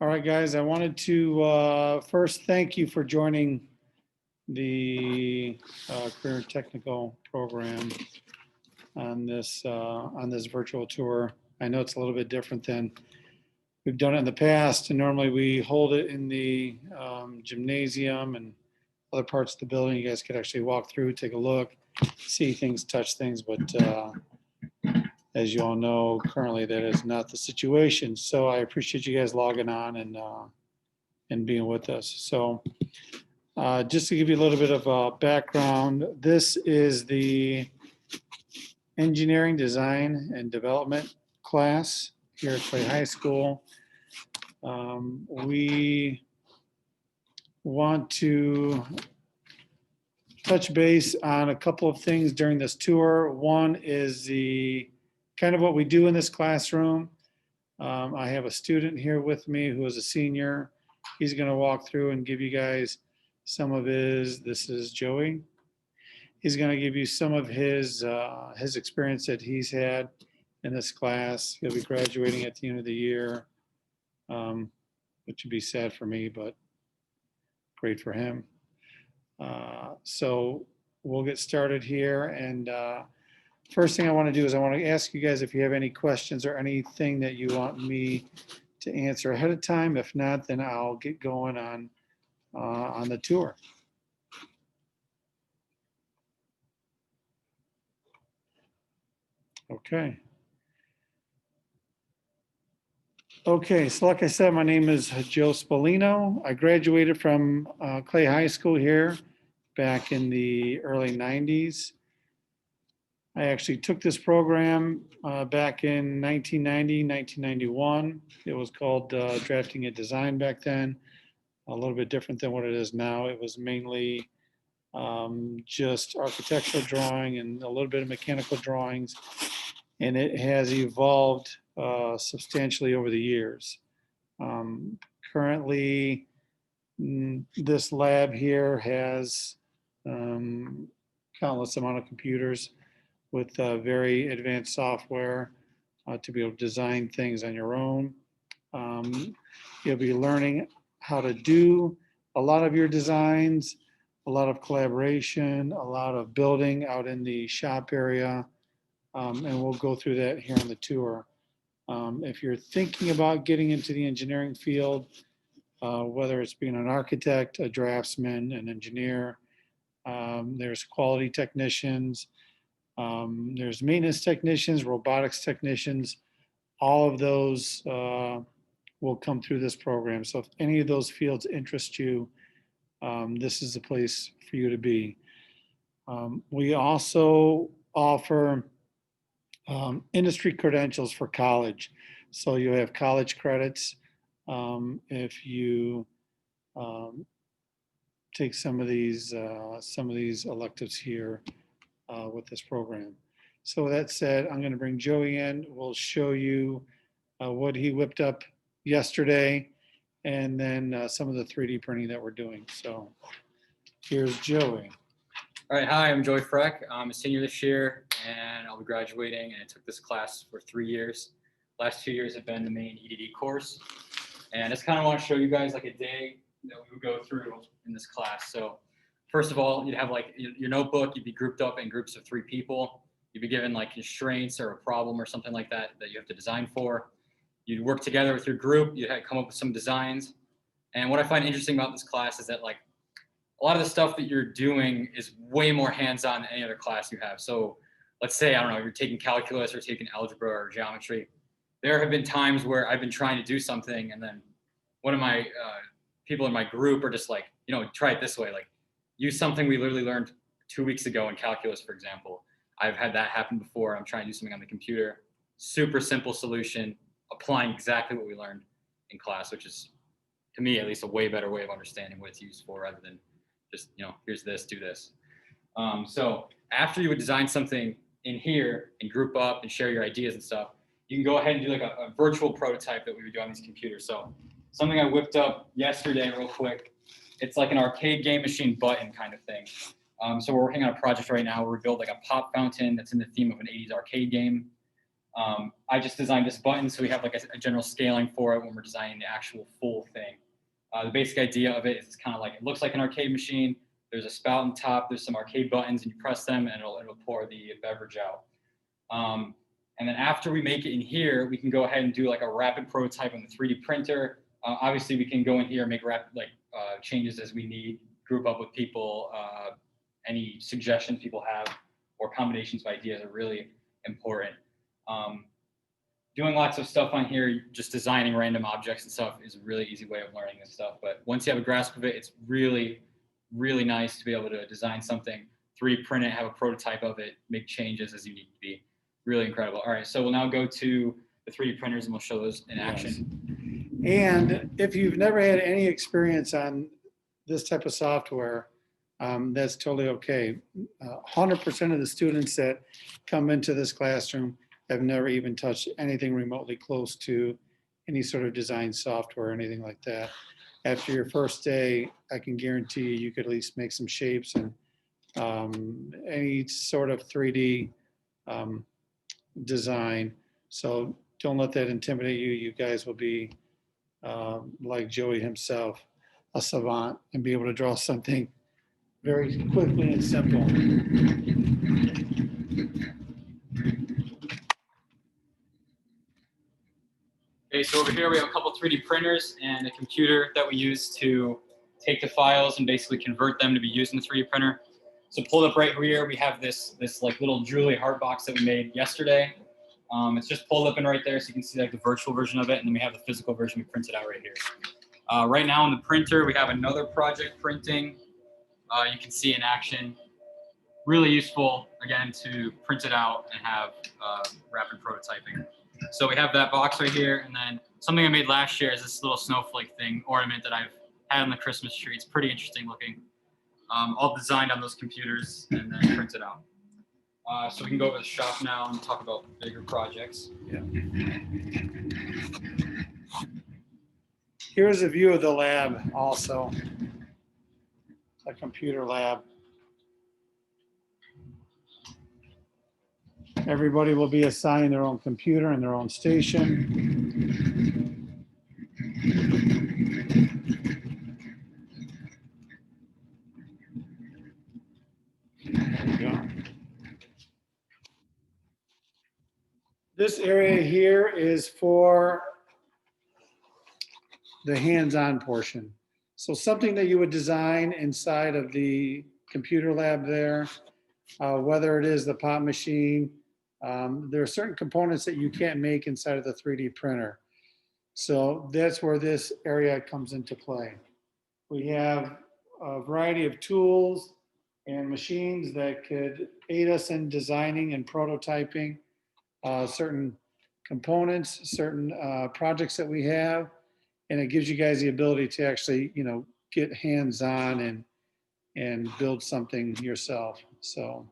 All right, guys, I wanted to first thank you for joining the Career Technical Program on this virtual tour. I know it's a little bit different than we've done it in the past, and normally we hold it in the gymnasium and other parts of the building. You guys could actually walk through, take a look, see things, touch things, but as you all know, currently that is not the situation. So I appreciate you guys logging on and being with us. So just to give you a little bit of background, this is the engineering design and development class here at Clay High School. We want to touch base on a couple of things during this tour. One is the kind of what we do in this classroom. I have a student here with me who is a senior. He's going to walk through and give you guys some of his, this is Joey. He's going to give you some of his experience that he's had in this class. He'll be graduating at the end of the year, which would be sad for me, but great for him. So we'll get started here. And first thing I want to do is I want to ask you guys if you have any questions or anything that you want me to answer ahead of time. If not, then I'll get going on the tour. Okay. Okay, so like I said, my name is Joe Spolino. I graduated from Clay High School here back in the early 90s. I actually took this program back in 1990, 1991. It was called Drafting and Design back then, a little bit different than what it is now. It was mainly just architectural drawing and a little bit of mechanical drawings, and it has evolved substantially over the years. Currently, this lab here has countless amount of computers with very advanced software to be able to design things on your own. You'll be learning how to do a lot of your designs, a lot of collaboration, a lot of building out in the shop area, and we'll go through that here on the tour. If you're thinking about getting into the engineering field, whether it's being an architect, a draftsman, an engineer, there's quality technicians, there's maintenance technicians, robotics technicians. All of those will come through this program. So if any of those fields interest you, this is the place for you to be. We also offer industry credentials for college. So you have college credits if you take some of these electives here with this program. So with that said, I'm going to bring Joey in. We'll show you what he whipped up yesterday, and then some of the 3D printing that we're doing. So here's Joey. All right, hi, I'm Joey Freck. I'm a senior this year, and I'll be graduating, and I took this class for 3 years. Last 2 years have been the main EDD course, and I just kind of want to show you guys like a day that we would go through in this class. So first of all, you'd have like your notebook, you'd be grouped up in groups of 3 people. You'd be given like constraints or a problem or something like that that you have to design for. You'd work together with your group, you'd have come up with some designs. And what I find interesting about this class is that like a lot of the stuff that you're doing is way more hands-on than any other class you have. So let's say, I don't know, you're taking calculus or taking algebra or geometry. There have been times where I've been trying to do something and then one of my people in my group are just like, you know, try it this way, like use something we literally learned 2 weeks ago in calculus, for example. I've had that happen before. I'm trying to do something on the computer. Super simple solution, applying exactly what we learned in class, which is, to me at least, a way better way of understanding what it's used for rather than just, you know, here's this, do this. So after you would design something in here and group up and share your ideas and stuff, you can go ahead and do like a virtual prototype that we would do on these computers. So something I whipped up yesterday real quick, it's like an arcade game machine button kind of thing. So we're working on a project right now where we build like a pop fountain that's in the theme of an 80s arcade game. I just designed this button so we have like a general scaling for it when we're designing the actual full thing. The basic idea of it is it's kind of like, it looks like an arcade machine. There's a spout on top, there's some arcade buttons, and you press them and it'll pour the beverage out. And then after we make it in here, we can go ahead and do like a rapid prototype on the 3D printer. Obviously, we can go in here and make changes as we need, group up with people. Any suggestions people have or combinations of ideas are really important. Doing lots of stuff on here, just designing random objects and stuff is a really easy way of learning this stuff. But once you have a grasp of it, it's really, really nice to be able to design something, 3D print it, have a prototype of it, make changes as you need to be. Really incredible. All right, so we'll now go to the 3D printers and we'll show those in action. And if you've never had any experience on this type of software, that's totally okay. 100% of the students that come into this classroom have never even touched anything remotely close to any sort of design software or anything like that. After your first day, I can guarantee you could at least make some shapes and any sort of 3D design. So don't let that intimidate you. You guys will be like Joey himself, a savant, and be able to draw something very quickly and simple. Okay, so over here we have a couple 3D printers and a computer that we use to take the files and basically convert them to be used in the 3D printer. So pulled up right here, we have this like little Julie heart box that we made yesterday. It's just pulled up in right there so you can see like the virtual version of it, and then we have the physical version we printed out right here. Right now on the printer, we have another project printing. You can see in action. Really useful, again, to print it out and have rapid prototyping. So we have that box right here, and then something I made last year is this little snowflake thing, ornament that I've had on the Christmas tree. It's pretty interesting looking. All designed on those computers and then printed out. So we can go over the shop now and talk about bigger projects. Yeah. Here's a view of the lab also, a computer lab. Everybody will be assigned their own computer and their own station. There we go. This area here is for the hands-on portion. So something that you would design inside of the computer lab there, whether it is the pop machine, there are certain components that you can't make inside of the 3D printer. So that's where this area comes into play. We have a variety of tools and machines that could aid us in designing and prototyping certain components, certain projects that we have, and it gives you guys the ability to actually, get hands-on and build something yourself. So,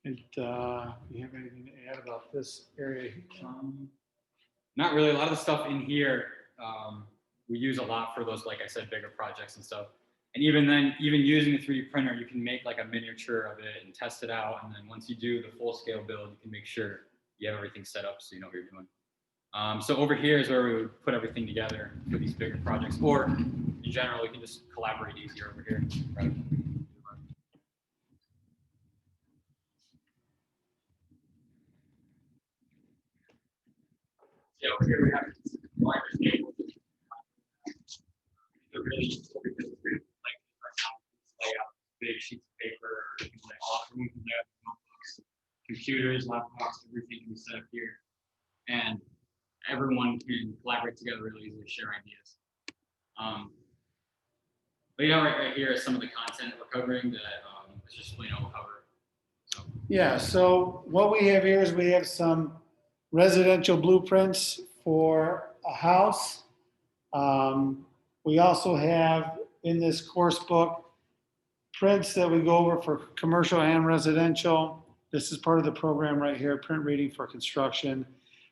you have anything to add about this area? Not really. A lot of the stuff in here we use a lot for those, like I said, bigger projects and stuff. And even then, even using the 3D printer, you can make like a miniature of it and test it out. And then once you do the full scale build, you can make sure you have everything set up so you know what you're doing. So over here is where we would put everything together for these bigger projects. Or in general, we can just collaborate easier over here. Right? Yeah, over here we have wires cable. They're really useful because it's really like right now, lay out big sheets of paper, or things like all notebooks, computers, laptops, everything can be set up here, and everyone can collaborate together really easily, share ideas. But right here is some of the content we're covering that it's just we'll cover. So. Yeah. So what we have here is we have some residential blueprints for a house. We also have in this course book prints that we go over for commercial and residential. This is part of the program right here, print reading for construction.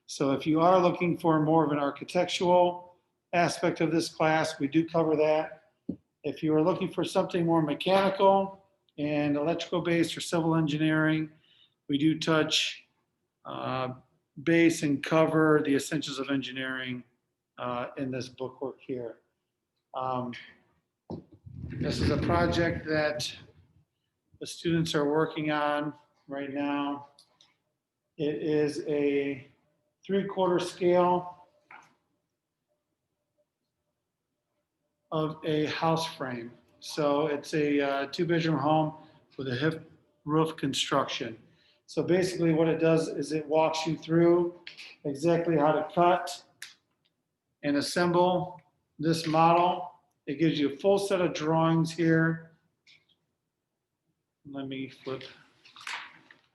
So if you are looking for more of an architectural aspect of this class, we do cover that. If you are looking for something more mechanical and electrical based or civil engineering, we do touch base and cover the essentials of engineering in this bookwork here. This is a project that the students are working on right now. It is a 3/4 scale of a house frame. So it's a 2-bedroom home with a hip roof construction. So basically what it does is it walks you through exactly how to cut and assemble this model. It gives you a full set of drawings here. Let me flip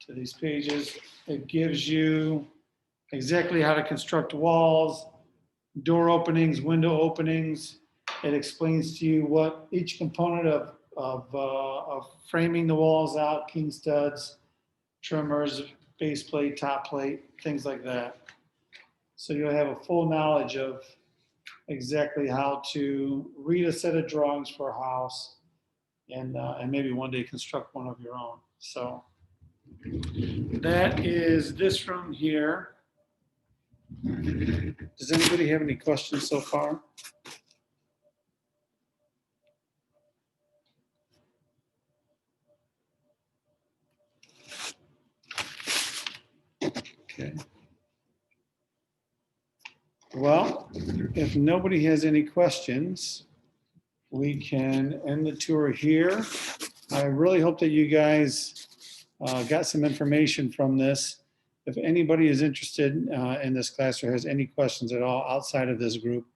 to these pages. It gives you exactly how to construct walls, door openings, window openings. It explains to you what each component of framing the walls out, king studs, trimmers, base plate, top plate, things like that. So you'll have a full knowledge of exactly how to read a set of drawings for a house and maybe one day construct one of your own. So that is this room here. Does anybody have any questions so far? Okay. Well, if nobody has any questions, we can end the tour here. I really hope that you guys got some information from this. If anybody is interested in this class or has any questions at all outside of this group,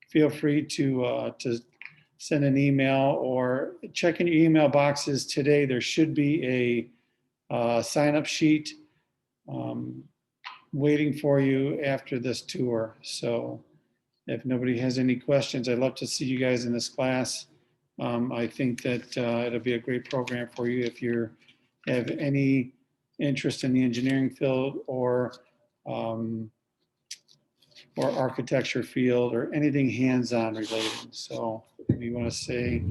feel free to send an email or check in your email boxes today. There should be a sign-up sheet waiting for you after this tour. So if nobody has any questions, I'd love to see you guys in this class. I think that it'll be a great program for you if you have any interest in the engineering field or architecture field or anything hands-on related. So if you want to say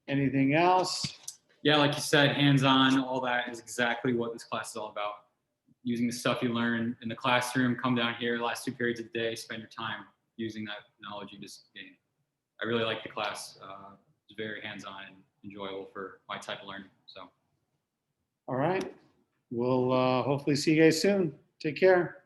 anything else? Yeah, like you said, hands-on, all that is exactly what this class is all about. Using the stuff you learn in the classroom, come down here, last 2 periods of the day, spend your time using that knowledge you just gained. I really like the class. It's very hands-on and enjoyable for my type of learning. So, all right. We'll hopefully see you guys soon. Take care.